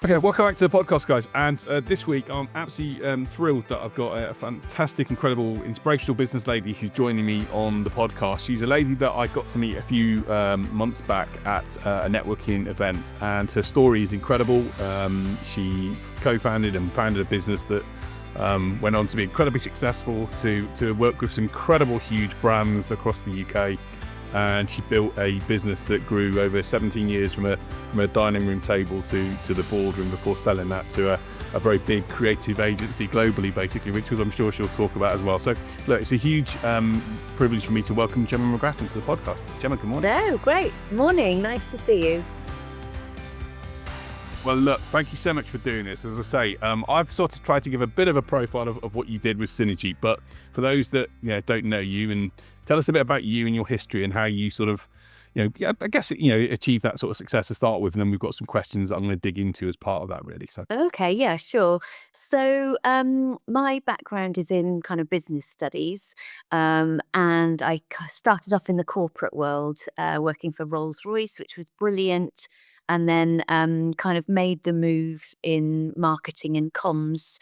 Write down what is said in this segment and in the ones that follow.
Okay, welcome back to the podcast, guys. And this week, I'm absolutely thrilled that I've got a fantastic, incredible, inspirational business lady who's joining me on the podcast. She's a lady that I got to meet a few months back at a networking event, and her story is incredible. She co-founded and founded a business that went on to be incredibly successful, to work with some incredible, huge brands across the UK. And she built a business that grew over 17 years from a dining room table to the boardroom before selling that to a very big creative agency globally, basically, which I'm sure she'll talk about as well. So, look, it's a huge privilege for me to welcome Gemma McGrattan to the podcast. Gemma, good morning. No, great. Morning. Nice to see you. Well, look, thank you so much for doing this. As I say, I've sort of tried to give a bit of a profile of what you did with Synergy, but for those that don't know you, and tell us a bit about you and your history and how you sort of, I guess, achieve that sort of success to start with, and then we've got some questions I'm going to dig into as part of that, really. So, Okay, yeah, sure. So, my background is in kind of business studies, and I started off in the corporate world, working for Rolls-Royce, which was brilliant, and then kind of made the move in marketing and comms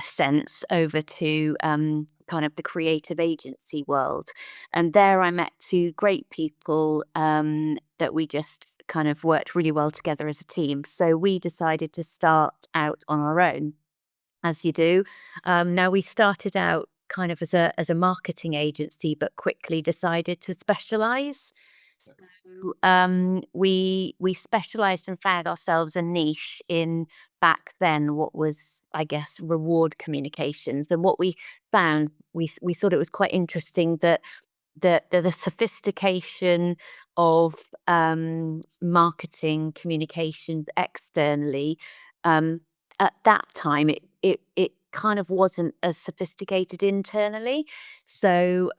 sense over to kind of the creative agency world. And there I met two great people that we just kind of worked really well together as a team. So we decided to start out on our own, as you do. Now we started out kind of as a marketing agency, but quickly decided to specialize. So we specialized and found ourselves a niche in back then what was, I guess, reward communications. And what we found, we thought it was quite interesting that the sophistication of marketing communications externally, at that time it kind of wasn't as sophisticated internally. So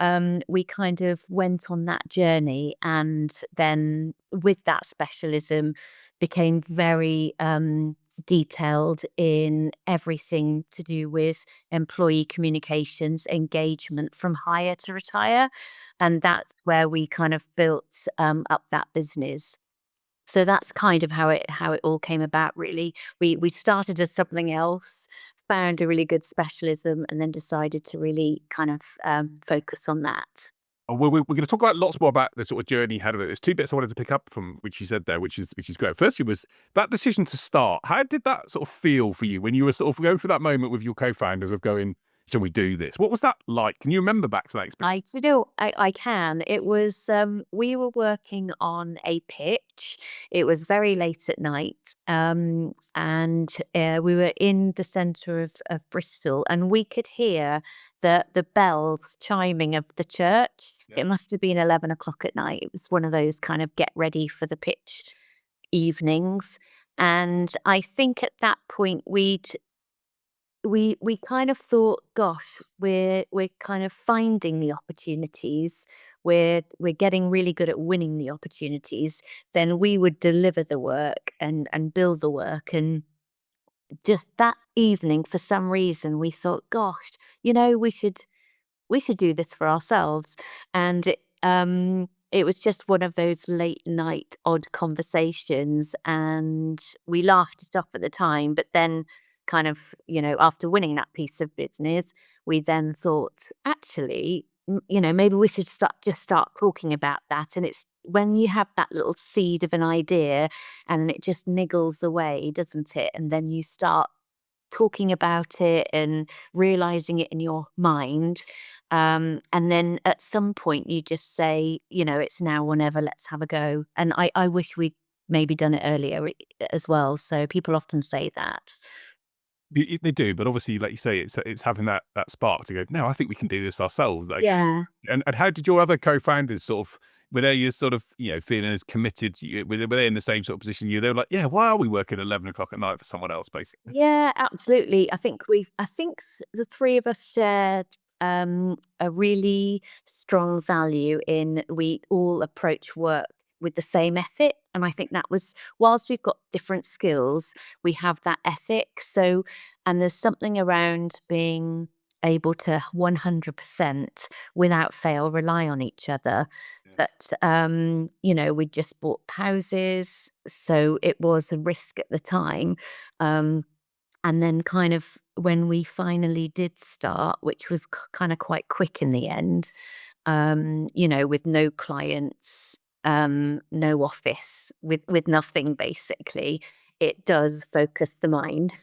we kind of went on that journey, and then with that specialism became very detailed in everything to do with employee communications, engagement from hire to retire. And that's where we kind of built up that business. So that's kind of how it all came about, really. We started as something else, found a really good specialism, and then decided to really kind of focus on that. we're going to talk about lots more about the sort of journey you had of it. There's two bits I wanted to pick up from which you said there, which is great. Firstly, was that decision to start. How did that sort of feel for you when you were sort of going through that moment with your co-founders of going, "Shall we do this?" What was that like? Can you remember back to that experience? I can. It was we were working on a pitch. It was very late at night, and we were in the centre of Bristol, and we could hear the bells chiming of the church. Yeah. It must have been 11 o'clock at night. It was one of those kind of get ready for the pitch evenings, and I think at that point we kind of thought, gosh, we're kind of finding the opportunities. We're getting really good at winning the opportunities. Then we would deliver the work and build the work. And just that evening, for some reason, we thought, gosh, we should do this for ourselves. And it was just one of those late night odd conversations, and we laughed it off at the time. But then, kind of, after winning that piece of business, we then thought, actually, maybe we should start talking about that. And it's when you have that little seed of an idea, and then it just niggles away, doesn't it? And then you start talking about it and realizing it in your mind. And then at some point you just say, it's now or never, let's have a go. And I wish we'd maybe done it earlier as well. So people often say that. They do, but obviously, like you say, it's having that spark to go, "No, I think we can do this ourselves," I guess. Yeah. And how did your other co-founders sort of, were they as sort of, feeling as committed to you? Were they in the same sort of position you? They were like, "Yeah, why are we working 11 o'clock at night for someone else," basically? Yeah, absolutely. I think the three of us shared a really strong value in we all approach work with the same ethic. And I think that was, whilst we've got different skills, we have that ethic. So, and there's something around being able to 100% without fail rely on each other. But, we'd just bought houses, so it was a risk at the time. Um, and then kind of when we finally did start, which was kind of quite quick in the end, with no clients, no office, with nothing basically, it does focus the mind.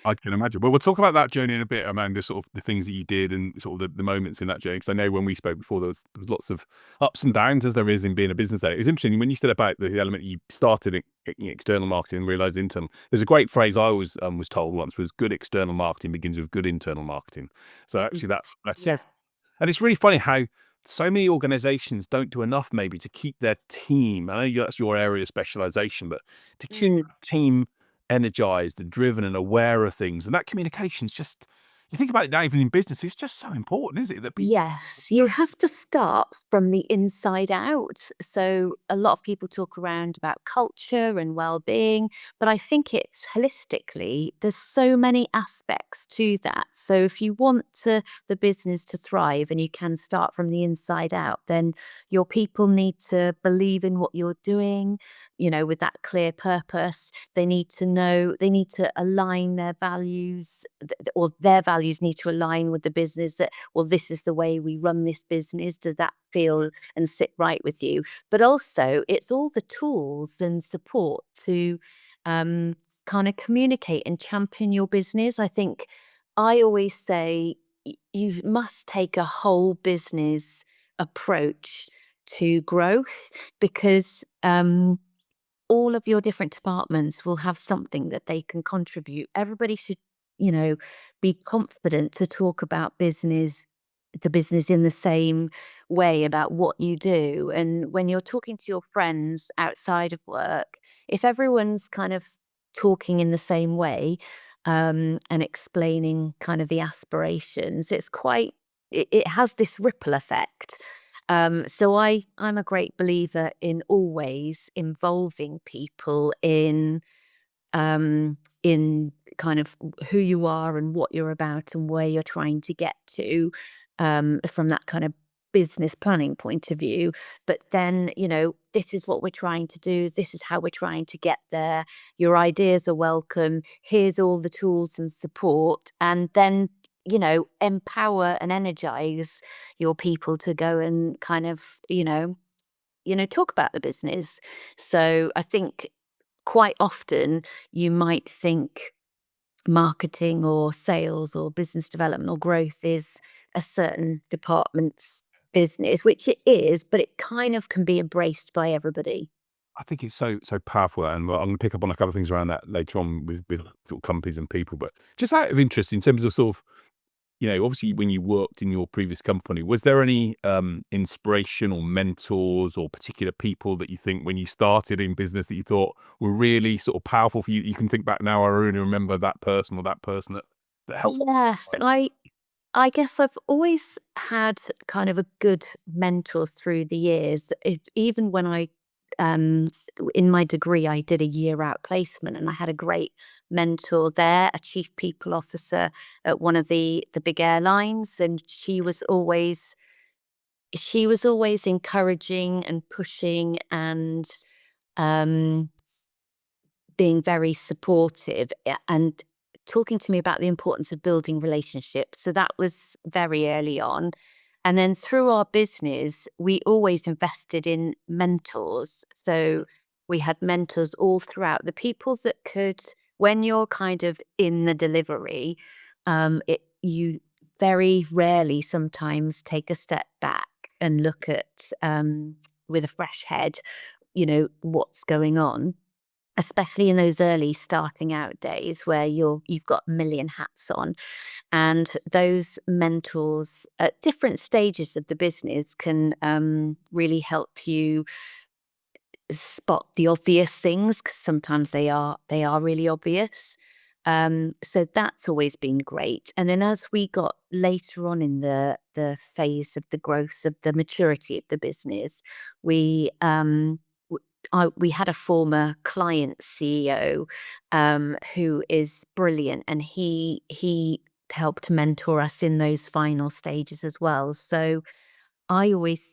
I can imagine. Well, we'll talk about that journey in a bit, around the sort of the things that you did and sort of the moments in that journey. Because I know when we spoke before, there was lots of ups and downs as there is in being a business owner. It's interesting when you said about the element you started in external marketing and realized internal. There's a great phrase I always was told once was good external marketing begins with good internal marketing. So actually, that's Yes. and it's really funny how so many organizations don't do enough maybe to keep their team. I know that's your area of specialization, but to keep Mm. the team energized and driven and aware of things. And that communication's just, you think about it now, even in business, it's just so important, isn't it? That people, Yes, you have to start from the inside out. So a lot of people talk around about culture and well-being, but I think it's holistically, there's so many aspects to that. So if you want the business to thrive and you can start from the inside out, then your people need to believe in what you're doing, with that clear purpose. They need to know, they need to align their values, or their values need to align with the business, that, well, this is the way we run this business. Does that feel and sit right with you? But also, it's all the tools and support to um, kind of communicate and champion your business. I think I always say you must take a whole business approach to growth, because all of your different departments will have something that they can contribute. Everybody should, you know, be confident to talk about the business in the same way about what you do. And when you're talking to your friends outside of work, if everyone's kind of talking in the same way, and explaining kind of the aspirations, it has this ripple effect. So I'm a great believer in always involving people in kind of who you are and what you're about and where you're trying to get to, from that kind of business planning point of view. But then, this is what we're trying to do. This is how we're trying to get there. Your ideas are welcome. Here's all the tools and support. And then, empower and energize your people to go and kind of, talk about the business. So I think quite often you might think marketing or sales or business development or growth is a certain department's business, which it is, but it kind of can be embraced by everybody. I think it's so powerful. And I'm going to pick up on a couple of things around that later on with sort of companies and people. But just out of interest, in terms of sort of, obviously when you worked in your previous company, was there any inspiration or mentors or particular people that you think when you started in business that you thought were really sort of powerful for you? You can think back now, I really remember that person or that person that helped. Yes, I guess I've always had kind of a good mentor through the years. Even when in my degree, I did a year out placement, and I had a great mentor there, a chief people officer at one of the big airlines, and she was always encouraging and pushing and um, being very supportive, and talking to me about the importance of building relationships. So that was very early on. And then through our business, we always invested in mentors. So we had mentors all throughout. The people that could, when you're kind of in the delivery, you very rarely sometimes take a step back and look at, with a fresh head, what's going on, especially in those early starting out days where you've got a million hats on. And those mentors at different stages of the business can really help you spot the obvious things, because sometimes they are really obvious. So that's always been great. And then as we got later on in the phase of the growth of the maturity of the business, we we had a former client CEO, who is brilliant, and he helped mentor us in those final stages as well. So I always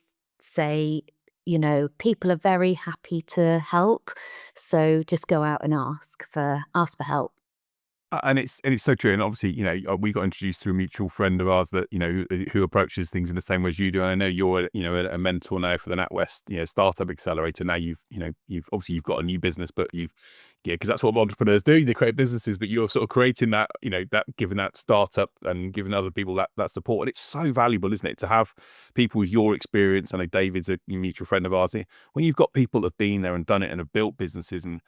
say, people are very happy to help. So just go out and ask for help. And it's so true. And obviously, we got introduced through a mutual friend of ours that who approaches things in the same way as you do. And I know you're a mentor now for the NatWest startup accelerator. Now you've obviously you've got a new business, but because that's what entrepreneurs do. They create businesses, but you're sort of creating that that giving that startup and giving other people that support. And it's so valuable, isn't it, to have people with your experience. I know David's a mutual friend of ours. When you've got people that have been there and done it and have built businesses and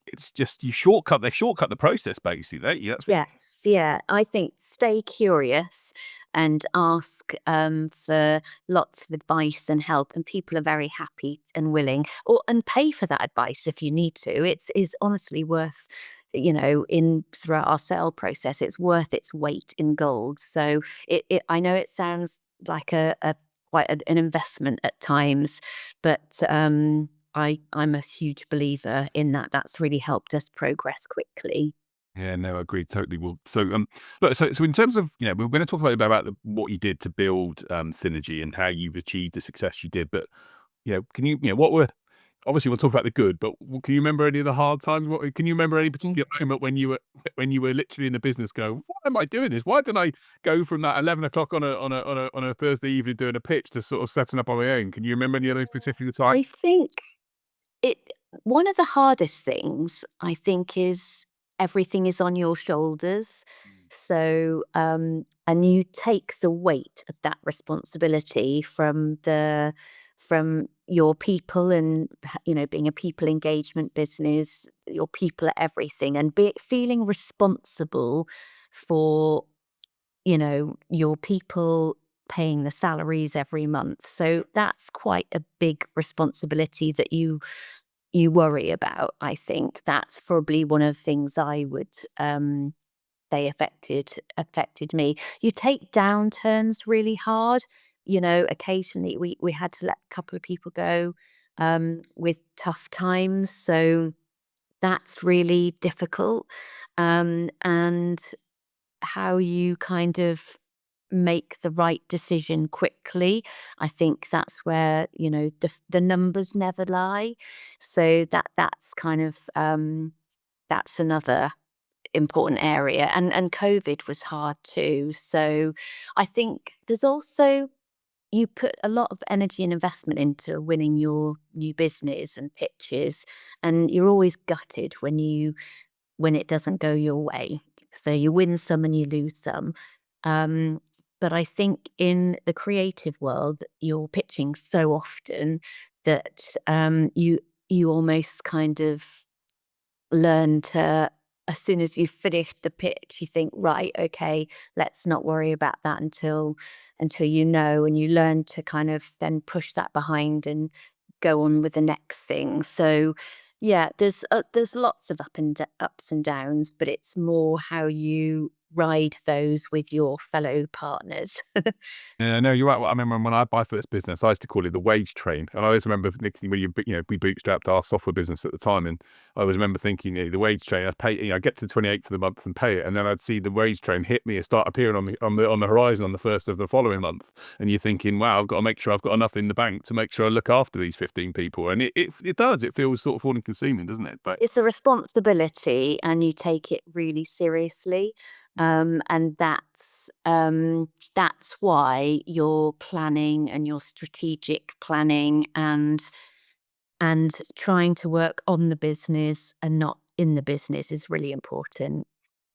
it's just they shortcut the process basically, don't you? That's what, Yes, yeah. I think stay curious and ask for lots of advice and help, and people are very happy and willing, and pay for that advice if you need to. It's is honestly worth, in throughout our sale process, it's worth its weight in gold. So I know it sounds like a quite an investment at times, but I'm a huge believer in that. That's really helped us progress quickly. yeah, no, I agree totally. Well, look, so in terms of we're going to talk about what you did to build synergy and how you've achieved the success you did, but can what were obviously we'll talk about the good, but can you remember any of the hard times? What can you remember any particular moment when you were literally in the business going, why am I doing this? Why didn't I go from that 11 o'clock on a Thursday evening doing a pitch to sort of setting up on my own? Can you remember any other particular time? I think it one of the hardest things, I think, is everything is on your shoulders. So, and you take the weight of that responsibility from your people and, being a people engagement business, your people are everything, and feeling responsible for, your people paying the salaries every month. So that's quite a big responsibility that you worry about. I think that's probably one of the things I would say affected me. You take downturns really hard. Occasionally we had to let a couple of people go with tough times. So that's really difficult. And how you kind of make the right decision quickly. I think that's where, the numbers never lie. So that's kind of that's another important area. And COVID was hard too. So I think there's also you put a lot of energy and investment into winning your new business and pitches, and you're always gutted when it doesn't go your way. So you win some and you lose some. Um, but I think in the creative world, you're pitching so often that you almost kind of learn to, as soon as you've finished the pitch, you think, right, okay, let's not worry about that until and you learn to kind of then push that behind and go on with the next thing. So yeah, there's lots of ups and downs, but it's more how you ride those with your fellow partners. Yeah, no, you're right. Well, I remember when I buy for this business, I used to call it the wage train. And I always remember, Nick, when we bootstrapped our software business at the time. And I always remember thinking, the wage train, I'd pay, I'd get to 28th for the month and pay it. And then I'd see the wage train hit me and start appearing on the horizon on the first of the following month. And you're thinking, wow, I've got to make sure I've got enough in the bank to make sure I look after these 15 people. And it does. It feels sort of all consuming, doesn't it? But It's a responsibility and you take it really seriously. And that's why your planning and your strategic planning and trying to work on the business and not in the business is really important.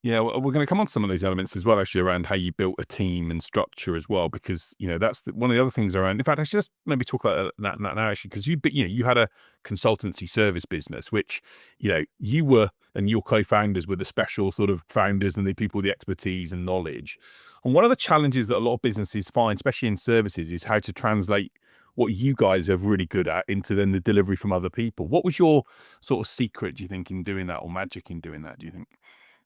yeah, well, we're going to come on to some of these elements as well, actually, around how you built a team and structure as well, because that's one of the other things around. In fact, I should just maybe talk about that now, actually, because you had a consultancy service business, which you were and your co-founders were the special sort of founders and the people with the expertise and knowledge. And one of the challenges that a lot of businesses find, especially in services, is how to translate what you guys are really good at into then the delivery from other people. What was your sort of secret, do you think, in doing that, or magic in doing that? Do you think?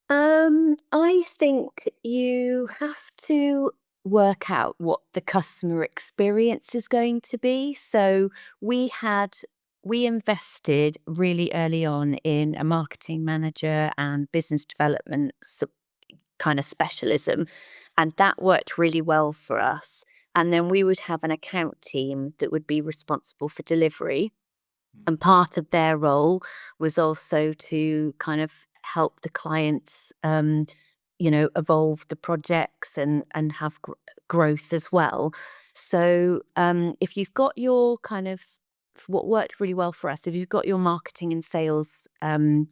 I think you have to work out what the customer experience is going to be. So we had we invested really early on in a marketing manager and business development kind of specialism. And that worked really well for us. And then we would have an account team that would be responsible for delivery. And part of their role was also to kind of help the clients, evolve the projects and have growth as well. So if you've got your kind of what worked really well for us, if you've got your marketing and sales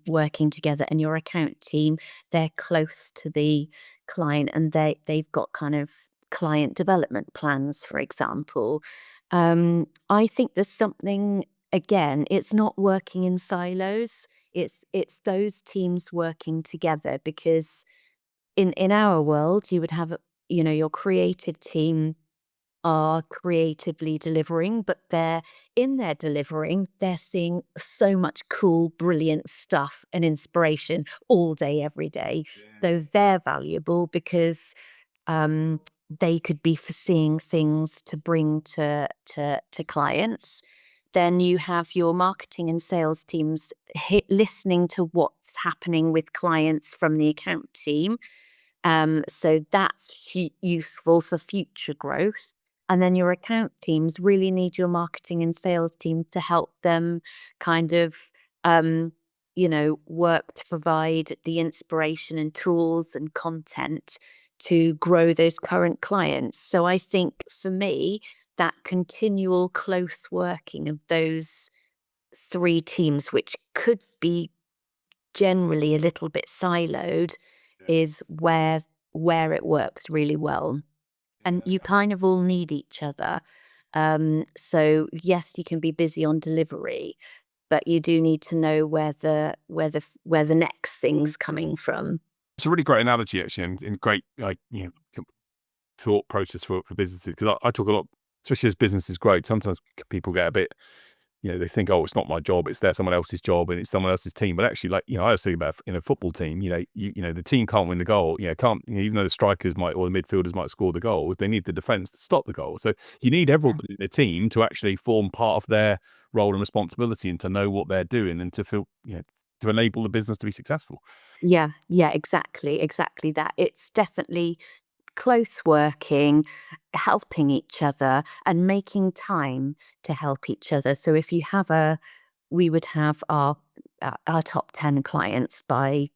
working together and your account team, they're close to the client and they've got kind of client development plans, for example. I think there's something, again, it's not working in silos. It's those teams working together, because in our world you would have, your creative team are creatively delivering, but they're in their delivering, they're seeing so much cool, brilliant stuff and inspiration all day, every day. So they're valuable because um, they could be foreseeing things to bring to clients. Then you have your marketing and sales teams listening to what's happening with clients from the account team. So that's useful for future growth. And then your account teams really need your marketing and sales team to help them kind of, work to provide the inspiration and tools and content to grow those current clients. So I think for me, that continual close working of those three teams, which could be generally a little bit siloed, is where it works really well. And you kind of all need each other. So yes, you can be busy on delivery, but you do need to know where the next thing's coming from. It's a really great analogy, actually, and great, thought process for businesses. Because I talk a lot, especially as businesses grow. Sometimes people get a bit, they think, oh, it's not my job, it's someone else's job, and it's someone else's team. But actually, I was thinking about in a football team, the team can't win the goal, can't, even though the strikers might or the midfielders might score the goal, they need the defence to stop the goal. So you need everybody in the team to actually form part of their role and responsibility, and to know what they're doing, and to feel, to enable the business to be successful. Yeah, yeah, exactly that. It's definitely close working, helping each other, and making time to help each other. So if you have we would have our top 10 clients by,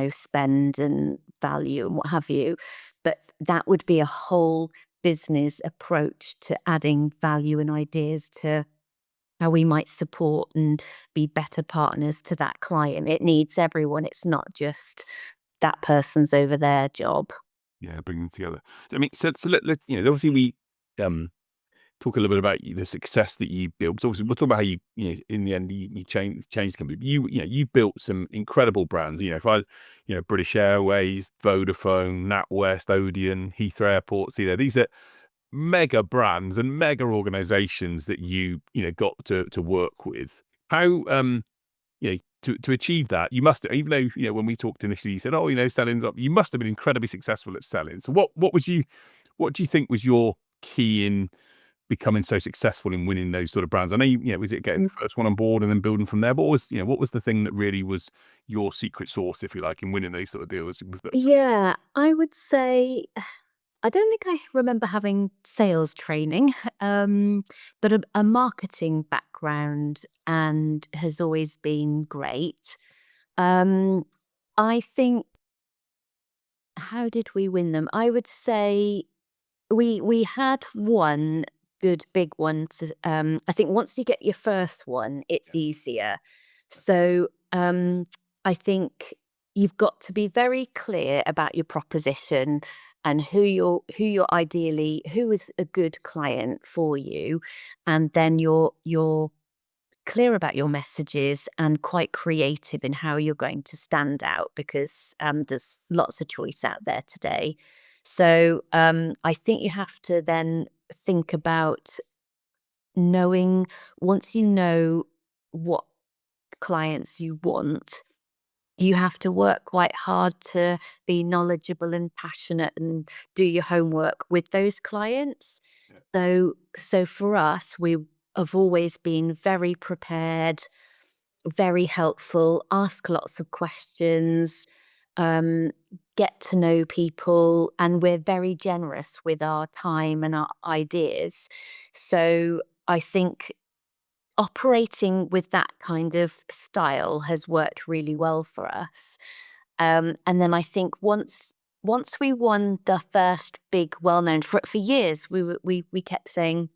spend and value and what have you. But that would be a whole business approach to adding value and ideas to how we might support and be better partners to that client. It needs everyone. It's not just that person's over their job. Yeah, bring them together. I mean, so obviously we talk a little bit about the success that you built. So obviously we'll talk about how in the end you changed the company. But you built some incredible brands. If I, British Airways, Vodafone, NatWest, Odeon, Heathrow Airport. These are mega brands and mega organizations that you got to work with. How to achieve that, you must, even though when we talked initially, you said, oh, selling's up, you must have been incredibly successful at selling. So what do you think was your key in becoming so successful in winning those sort of brands? I know was it getting the first one on board and then building from there? But what was the thing that really was your secret sauce, if you like, in winning those sort of deals with those? Yeah, I would say I don't think I remember having sales training, but a marketing background and has always been great. Um, I think, how did we win them? I would say we had one good big one. I think once you get your first one, it's easier. So I think you've got to be very clear about your proposition and who is a good client for you, and then you're clear about your messages and quite creative in how you're going to stand out, because there's lots of choice out there today. So I think you have to then think about knowing, once you know what clients you want, you have to work quite hard to be knowledgeable and passionate and do your homework with those clients. Yeah. So for us, we have always been very prepared, very helpful, ask lots of questions, um, get to know people, and we're very generous with our time and our ideas. So I think operating with that kind of style has worked really well for us. And then I think once we won the first big well-known, for years we kept saying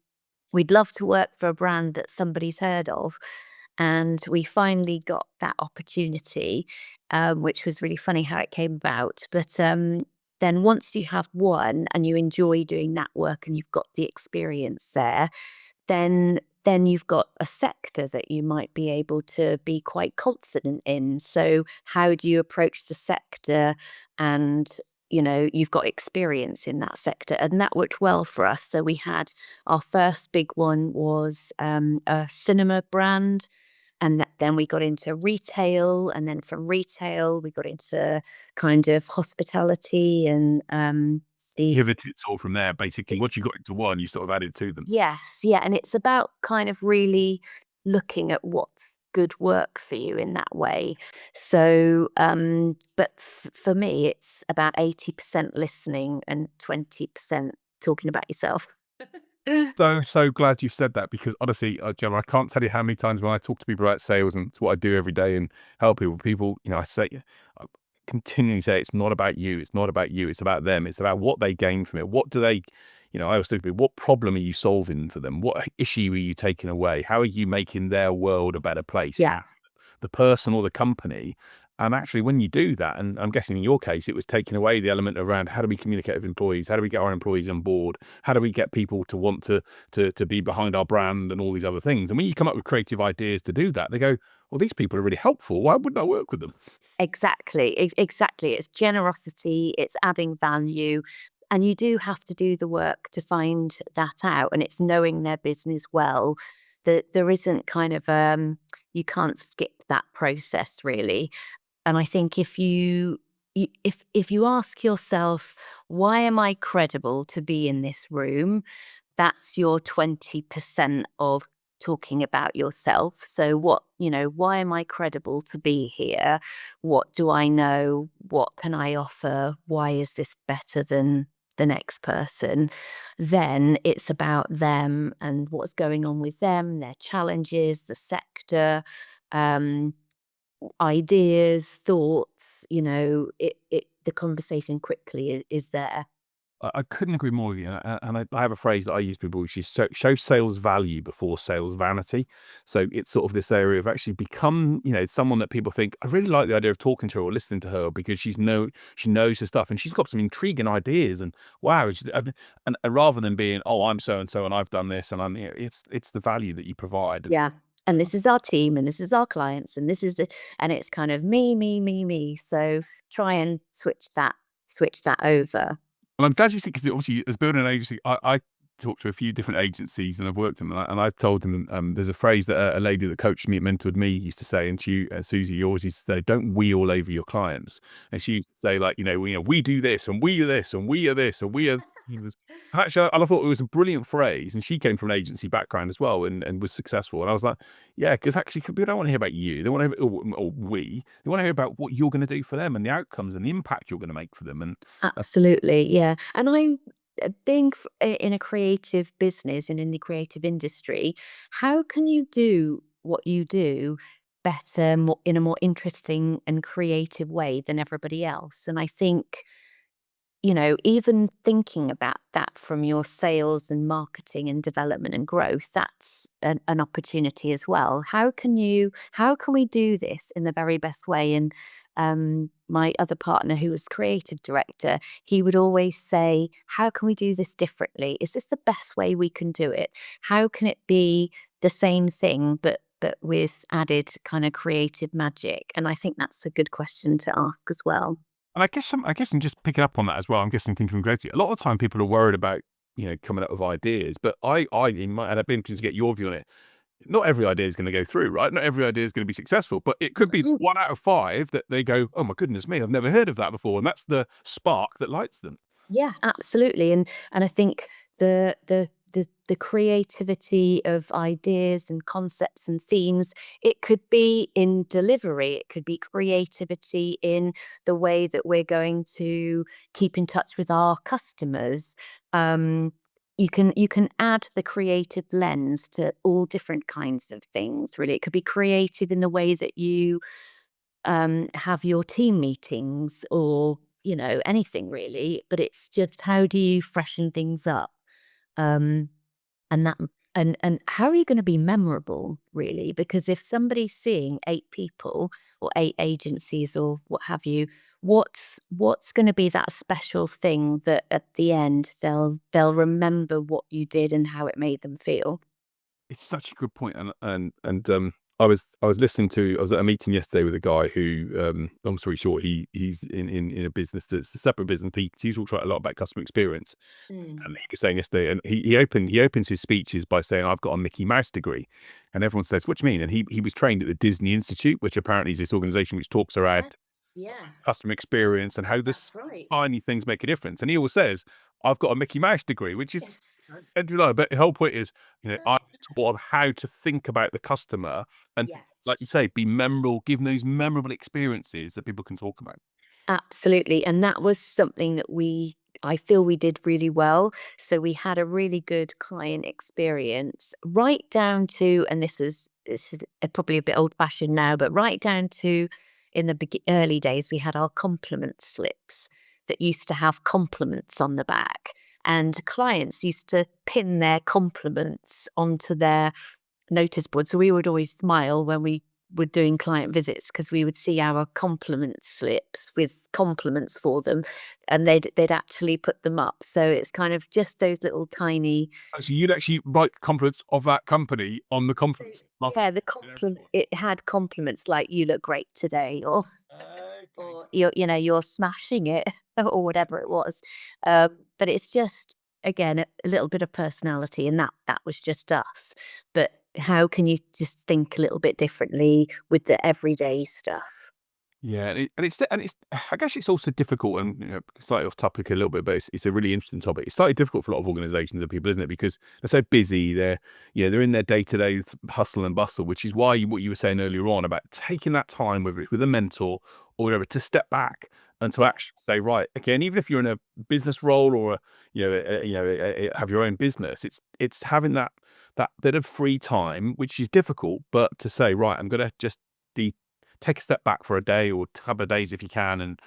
we'd love to work for a brand that somebody's heard of. And we finally got that opportunity, which was really funny how it came about. But then once you have one and you enjoy doing that work and you've got the experience there, then you've got a sector that you might be able to be quite confident in. So how do you approach the sector? And you've got experience in that sector, and that worked well for us. So we had our first big one was a cinema brand, and then we got into retail, and then from retail we got into kind of hospitality and the Pivoted all from there, basically. Once you got into one, you sort of added to them. Yes, yeah, and it's about kind of really looking at what's good work for you in that way. So, but for me, it's about 80% listening and 20% talking about yourself. So glad you said that, because honestly, Gemma, I can't tell you how many times when I talk to people about sales, and it's what I do every day and help people, I say, I continually say, it's not about you. It's not about you. It's about them. It's about what they gain from it. What do they, I always think, what problem are you solving for them? What issue are you taking away? How are you making their world a better place? Yeah. The person or the company. And actually, when you do that, and I'm guessing in your case, it was taking away the element around how do we communicate with employees? How do we get our employees on board? How do we get people to want to be behind our brand and all these other things? And when you come up with creative ideas to do that, they go, well, these people are really helpful. Why wouldn't I work with them? Exactly, exactly. It's generosity, it's adding value, and you do have to do the work to find that out. And it's knowing their business well. That there isn't kind of you can't skip that process really. And I think if you ask yourself, why am I credible to be in this room? That's your 20% of talking about yourself. So why am I credible to be here? What do I know? What can I offer? Why is this better than the next person? Then it's about them and what's going on with them, their challenges, the sector, um, ideas, thoughts, the conversation quickly is there. I couldn't agree more with you. And I have a phrase that I use to people, which is show sales value before sales vanity. So it's sort of this area of actually become, someone that people think, I really like the idea of talking to her or listening to her, because she knows her stuff and she's got some intriguing ideas, and wow. And rather than being, oh, I'm so and so and I've done this and I'm, it's the value that you provide. Yeah. And this is our team and this is our clients and this is and it's kind of me, me, me, me. So try and switch that over. Well, I'm glad you see, because obviously, as building an agency, I talked to a few different agencies and I've worked with them, and I've told them, there's a phrase that a lady that coached me, mentored me, used to say, and she, Susie, yours, used to say, don't we all over your clients. And she used to say, like, we do this and we are this and we are this and we are. Actually, I thought it was a brilliant phrase, and she came from an agency background as well, and was successful. And I was like, yeah, because actually people don't want to hear about you. They want to hear, or we, they want to hear about what you're going to do for them and the outcomes and the impact you're going to make for them. And Absolutely, yeah. And I'm being in a creative business and in the creative industry, how can you do what you do better, more, in a more interesting and creative way than everybody else? And I think even thinking about that from your sales and marketing and development and growth, that's an opportunity as well. How can we do this in the very best way? And my other partner, who was creative director, he would always say, how can we do this differently? Is this the best way we can do it? How can it be the same thing, but with added kind of creative magic? And I think that's a good question to ask as well. And I guess, and just picking up on that as well, I'm guessing thinking from creativity, a lot of the time people are worried about, coming up with ideas, but and I'd be interested to get your view on it. Not every idea is going to go through, right? Not every idea is going to be successful, but it could be 1 out of 5 that they go, oh my goodness me, I've never heard of that before. And that's the spark that lights them. Yeah, absolutely. And I think the the creativity of ideas and concepts and themes. It could be in delivery. It could be creativity in the way that we're going to keep in touch with our customers. You can add the creative lens to all different kinds of things. Really, it could be creative in the way that you have your team meetings, or anything really. But it's just, how do you freshen things up? Um, and that and how are you going to be memorable, really? Because if somebody's seeing 8 people or 8 agencies or what have you, what's going to be that special thing that at the end they'll remember what you did and how it made them feel? It's such a good point, and I was listening to I was at a meeting yesterday with a guy who, long story short, he's in a business that's a separate business. He talks a lot about customer experience, and he was saying yesterday, and he opens his speeches by saying, "I've got a Mickey Mouse degree," and everyone says, "What do you mean?" And he was trained at the Disney Institute, which apparently is this organisation which talks Yeah, around yeah, customer experience and how this that's right. tiny things make a difference. And he always says, "I've got a Mickey Mouse degree," which is, and but the whole point is, I was taught how to think about the customer and, like you Yes. say, be memorable, give them those memorable experiences that people can talk about. Absolutely. And that was something that I feel we did really well. So we had a really good client experience, right down to, and this is probably a bit old fashioned now, but right down to, in the early days, we had our compliment slips that used to have compliments on the back. And clients used to pin their compliments onto their notice board. So we would always smile when we were doing client visits, because we would see our compliment slips with compliments for them, and they'd actually put them up. So it's kind of just those little tiny. So you'd actually write compliments of that company on the conference. Love Yeah, the it. compliment, it had compliments like, "You look great today," or Okay. or "You're smashing it," or whatever it was. But it's just, again, a little bit of personality, and that was just us. But how can you just think a little bit differently with the everyday stuff? Yeah, and it's I guess it's also difficult, and slightly off topic a little bit, but it's a really interesting topic. It's slightly difficult for a lot of organisations and people, isn't it? Because they're so busy, they're in their day to day hustle and bustle, which is why what you were saying earlier on about taking that time, whether it's with a mentor or whatever, to step back and to Yeah. actually say, right, okay, and even if you're in a business role or have your own business, it's having that bit of free time, which is difficult, but to say, right, I'm going to just de take a step back for a day or a couple of days if you can, and